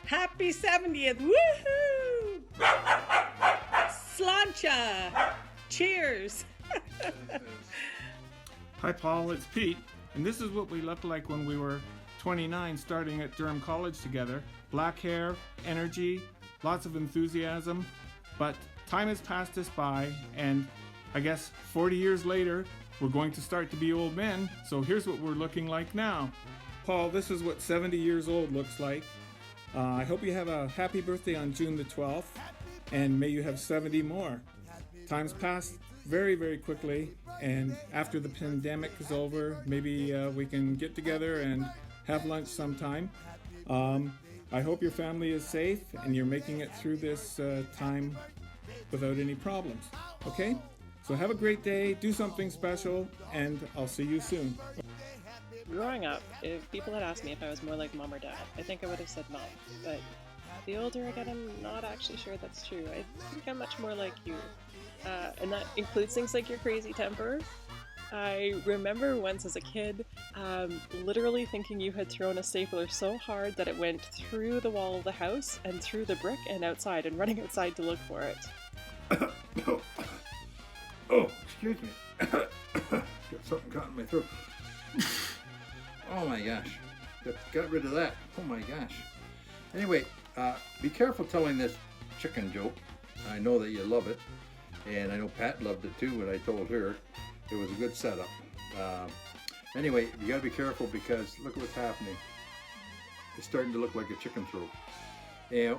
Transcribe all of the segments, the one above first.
Happy 70th. Woohoo! Slancha. Cheers. Hi Paul, it's Pete, and this is what we looked like when we were 29 starting at Durham College together. Black hair, energy, lots of enthusiasm, but time has passed us by, and I guess 40 years later, we're going to start to be old men, so here's what we're looking like now. Paul, this is what 70 years old looks like. I hope you have a happy birthday on June the 12th, and may you have 70 more. Time's passed very, very quickly, and after the pandemic is over, maybe we can get together and have lunch sometime. I hope your family is safe and you're making it through this time without any problems. Okay? So have a great day, do something special, and I'll see you soon. Growing up, if people had asked me if I was more like mom or dad, I think I would have said mom. But the older I get, I'm not actually sure that's true. I think I'm much more like you. And that includes things like your crazy temper. I remember once as a kid, literally thinking you had thrown a stapler so hard that it went through the wall of the house and through the brick and outside, and running outside to look for it. Oh, excuse me. Got something caught in my throat. Oh my gosh. Got rid of that. Oh my gosh. Anyway, be careful telling this chicken joke. I know that you love it. And I know Pat loved it too when I told her. It was a good setup. Anyway, you gotta be careful because look at what's happening. It's starting to look like a chicken throat.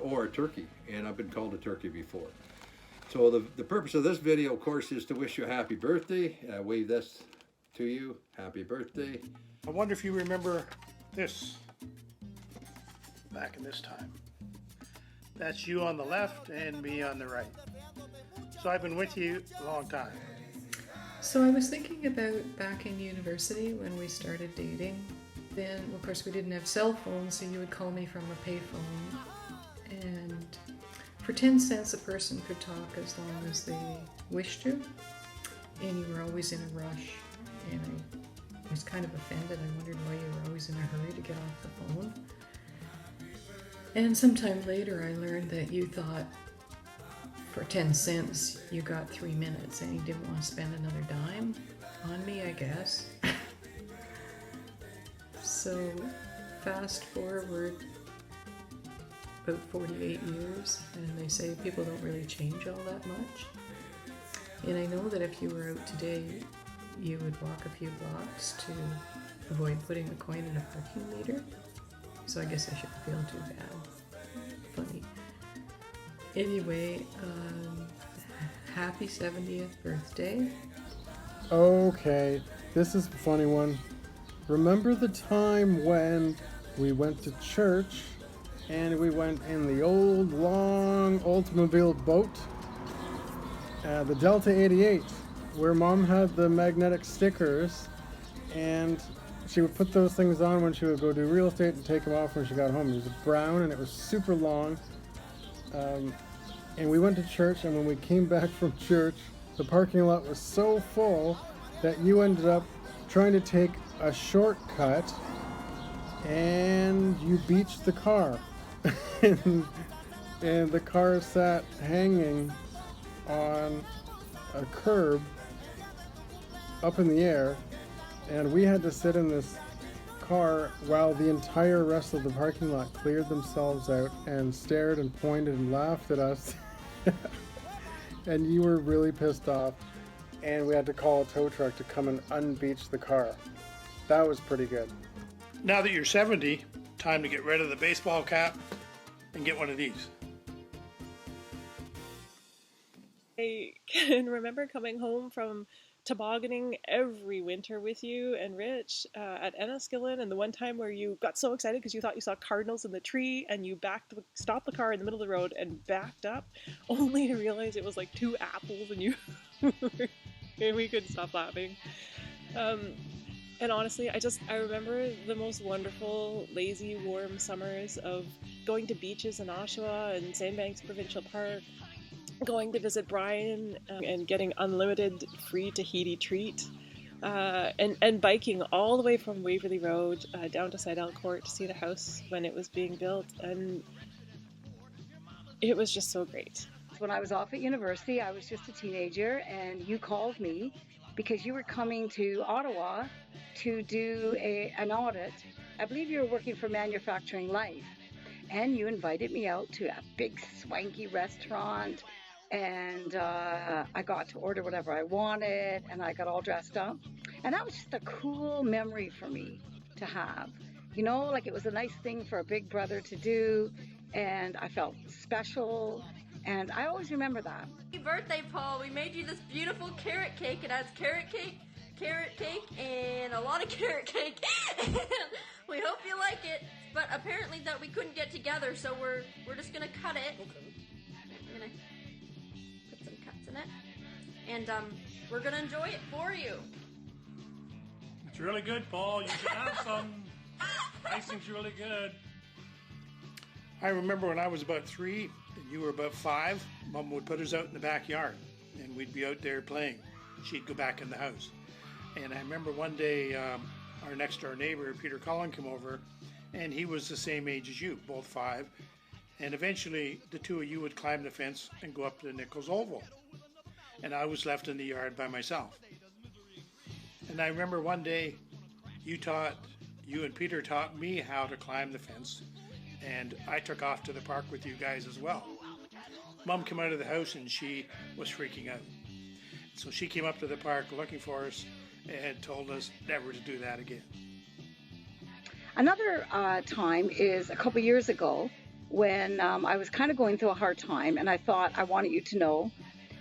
Or a turkey. And I've been called a turkey before. So the purpose of this video, of course, is to wish you a happy birthday. Wave this to you. Happy birthday. I wonder if you remember this back in this time. That's you on the left and me on the right. So I've been with you a long time. So I was thinking about back in university when we started dating. Then, of course, we didn't have cell phones, so you would call me from a payphone. And for 10 cents a person could talk as long as they wished to. And you were always in a rush. And I was kind of offended. I wondered why you were always in a hurry to get off the phone. And sometime later I learned that you thought for 10 cents you got 3 minutes and you didn't want to spend another dime on me, I guess. So fast forward about 48 years and they say people don't really change all that much. And I know that if you were out today you would walk a few blocks to avoid putting a coin in a parking meter. So I guess I shouldn't feel too bad. Funny. Anyway, happy 70th birthday. Okay, this is a funny one. Remember the time when we went to church and we went in the old, long Oldsmobile boat? The Delta 88, where Mom had the magnetic stickers, and she would put those things on when she would go do real estate and take them off when she got home. It was brown and it was super long. And we went to church, and when we came back from church, the parking lot was so full that you ended up trying to take a shortcut and you beached the car. and the car sat hanging on a curb up in the air, and we had to sit in this car while the entire rest of the parking lot cleared themselves out and stared and pointed and laughed at us. And you were really pissed off, and we had to call a tow truck to come and unbeach the car. That was pretty good. Now that you're 70, time to get rid of the baseball cap and get one of these. I can remember coming home from tobogganing every winter with you and Rich at Enniskillen, and the one time where you got so excited because you thought you saw cardinals in the tree and you stopped the car in the middle of the road and backed up, only to realize it was like 2 apples and you and we couldn't stop laughing. And honestly, I remember the most wonderful, lazy, warm summers of going to beaches in Oshawa and Sandbanks Provincial Park, going to visit Brian and getting unlimited free Tahiti treat, and biking all the way from Waverley Road down to Sidell Court to see the house when it was being built. And it was just so great. When I was off at university, I was just a teenager, and you called me because you were coming to Ottawa to do an audit. I believe you were working for Manufacturing Life, and you invited me out to a big swanky restaurant, and I got to order whatever I wanted, and I got all dressed up, and that was just a cool memory for me to have. You know, like it was a nice thing for a big brother to do, and I felt special. And I always remember that. Happy birthday, Paul. We made you this beautiful carrot cake. It has carrot cake, and a lot of carrot cake. We hope you like it. But apparently that we couldn't get together, so we're just gonna cut it. Okay. I'm gonna put some cuts in it. And we're gonna enjoy it for you. It's really good, Paul. You should have some. Icing's really good. I remember when I was about 3 and you were about 5, Mom would put us out in the backyard and we'd be out there playing. She'd go back in the house. And I remember one day our next door neighbor, Peter Collin, came over, and he was the same age as you, both 5. And eventually the two of you would climb the fence and go up to the Nichols Oval. And I was left in the yard by myself. And I remember one day you and Peter taught me how to climb the fence, and I took off to the park with you guys as well. Mom came out of the house and she was freaking out. So she came up to the park looking for us and told us never to do that again. Another time is a couple years ago when I was kind of going through a hard time, and I thought I wanted you to know.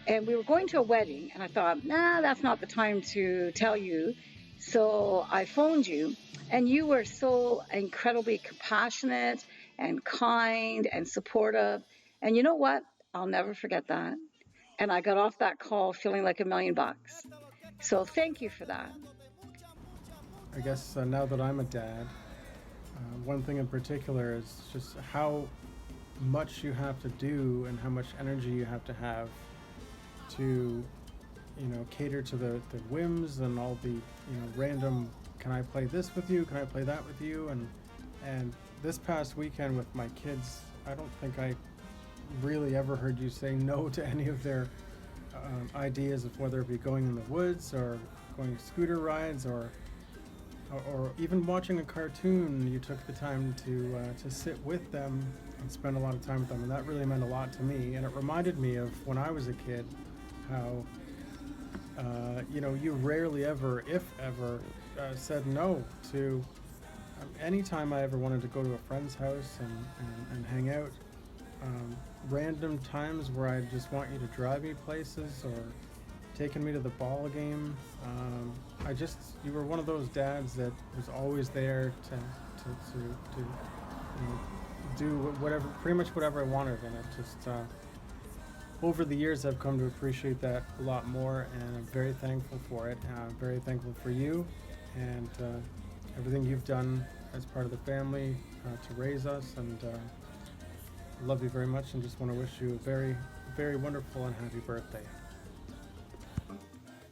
And we were going to a wedding, and I thought, nah, that's not the time to tell you. So I phoned you, and you were so incredibly compassionate and kind and supportive. And you know what? I'll never forget that. And I got off that call feeling like $1 million. So thank you for that. I guess now that I'm a dad, one thing in particular is just how much you have to do and how much energy you have to to, cater to the whims and all the, random, can I play this with you? Can I play that with you? And this past weekend with my kids, I don't think I really ever heard you say no to any of their ideas of whether it be going in the woods or going scooter rides or even watching a cartoon. You took the time to sit with them and spend a lot of time with them, and that really meant a lot to me. And it reminded me of when I was a kid, how you rarely ever, if ever, said no to any time I ever wanted to go to a friend's house and hang out. Random times where I just want you to drive me places or taking me to the ball game. You were one of those dads that was always there to do whatever, pretty much whatever I wanted, and it just over the years I've come to appreciate that a lot more, and I'm very thankful for it. I'm very thankful for you and everything you've done as part of the family to raise us, and love you very much, and just want to wish you a very, very wonderful and happy birthday.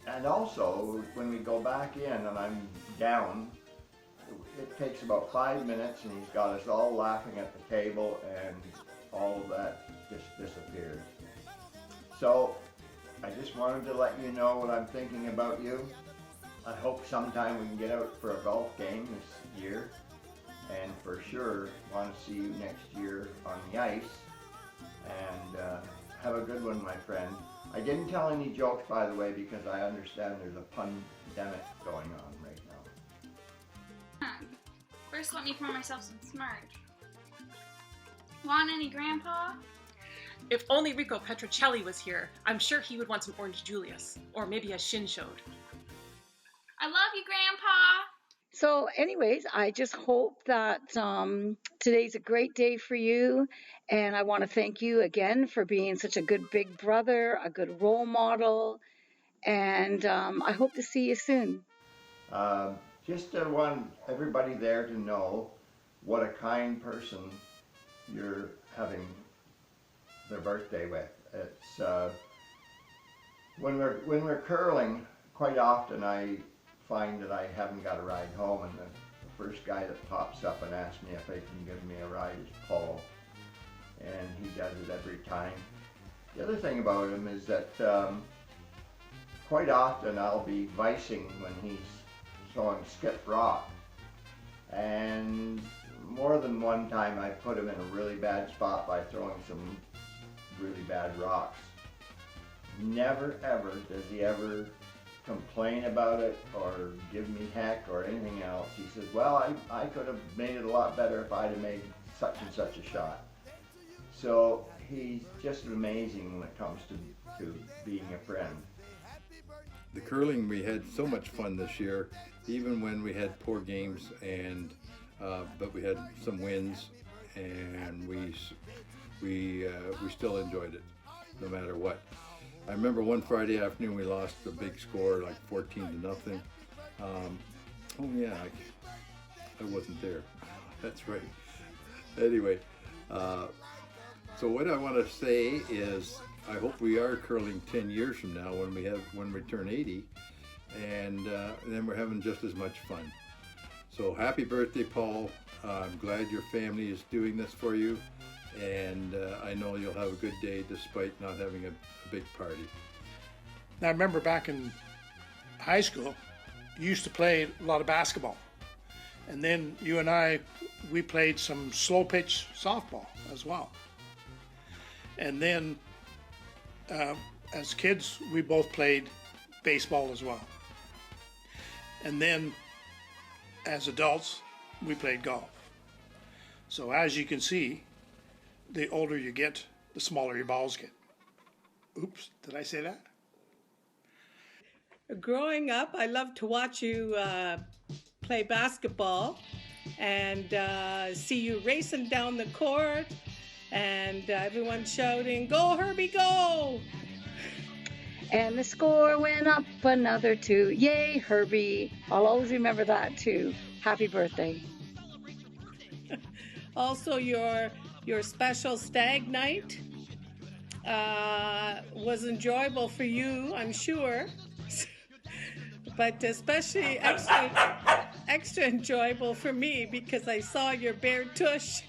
And also, when we go back in and I'm down, it takes about 5 minutes and he's got us all laughing at the table and all of that just disappeared. So, I just wanted to let you know what I'm thinking about you. I hope sometime we can get out for a golf game this year. And for sure, want to see you next year on the ice. And have a good one, my friend. I didn't tell any jokes, by the way, because I understand there's a pandemic going on right now. First, let me pour myself some Smurge. Want any, Grandpa? If only Rico Petrocelli was here, I'm sure he would want some Orange Julius, or maybe a Shin Shode. I love you, Grandpa! So anyways, I just hope that today's a great day for you. And I want to thank you again for being such a good big brother, a good role model. And I hope to see you soon. Just want everybody there to know what a kind person you're having their birthday with. It's when we're curling, quite often I find that I haven't got a ride home, and the first guy that pops up and asks me if they can give me a ride is Paul. and he does it every time. The other thing about him is that quite often I'll be vicing when he's throwing skip rock, and more than one time I put him in a really bad spot by throwing some really bad rocks. Never ever does he ever complain about it or give me heck or anything else. He says, well, I could have made it a lot better if I'd have made such and such a shot. So he's just amazing when it comes to being a friend. The curling, we had so much fun this year, even when we had poor games, and but we had some wins, and we still enjoyed it, no matter what. I remember one Friday afternoon we lost a big score, like 14-0. Oh yeah, I wasn't there. That's right. Anyway, so what I want to say is, I hope we are curling 10 years from now when we turn 80, and then we're having just as much fun. So happy birthday, Paul. I'm glad your family is doing this for you, and I know you'll have a good day despite not having a big party. Now I remember back in high school, you used to play a lot of basketball, and then you and we played some slow pitch softball as well. And then as kids, we both played baseball as well. And then as adults, we played golf. So as you can see, the older you get, the smaller your balls get. Oops, did I say that? Growing up, I loved to watch you play basketball and see you racing down the court and everyone shouting, "Go, Herbie, go!" And the score went up another 2. Yay, Herbie. I'll always remember that too. Happy birthday. Also, your special stag night was enjoyable for you, I'm sure, but especially extra enjoyable for me because I saw your bare tush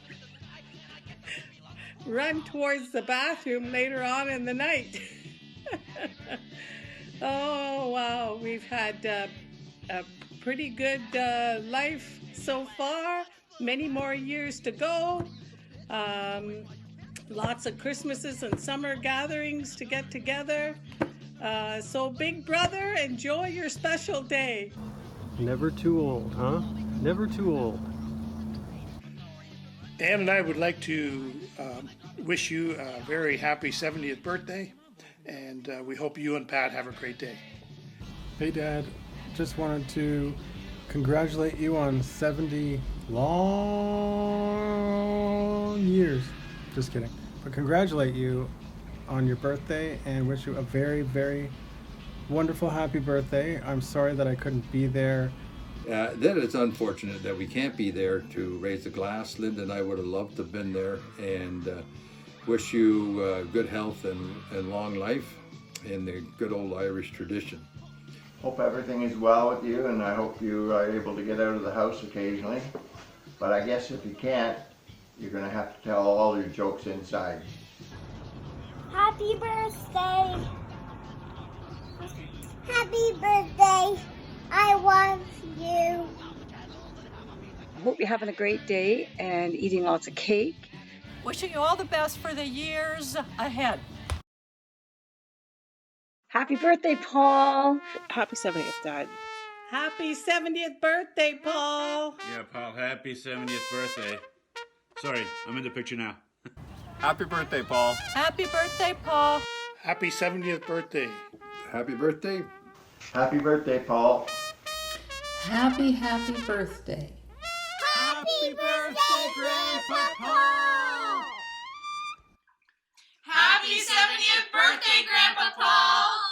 run towards the bathroom later on in the night. Oh, wow. We've had a pretty good life so far. Many more years to go. Lots of Christmases and summer gatherings to get together. So, big brother, enjoy your special day. Never too old, huh? Never too old. Ann and I would like to wish you a very happy 70th birthday, and we hope you and Pat have a great day. Hey, Dad. Just wanted to congratulate you on 70 long years. Just kidding. But congratulate you on your birthday and wish you a very, very wonderful happy birthday. I'm sorry that I couldn't be there. That it's unfortunate that we can't be there to raise the glass. Linda and I would have loved to have been there, and wish you good health and long life in the good old Irish tradition. Hope everything is well with you, and I hope you are able to get out of the house occasionally. But I guess if you can't, you're going to have to tell all your jokes inside. Happy birthday! Happy birthday! I love you! I hope you're having a great day and eating lots of cake. Wishing you all the best for the years ahead. Happy birthday, Paul! Happy 70th, Dad. Happy 70th birthday, Paul. Yeah, Paul, happy 70th birthday. Sorry, I'm in the picture now. Happy birthday, Paul. Happy birthday, Paul. Happy 70th birthday. Happy birthday. Happy birthday, Paul. Happy birthday. Happy birthday, Grandpa Paul! Happy 70th birthday, Grandpa Paul!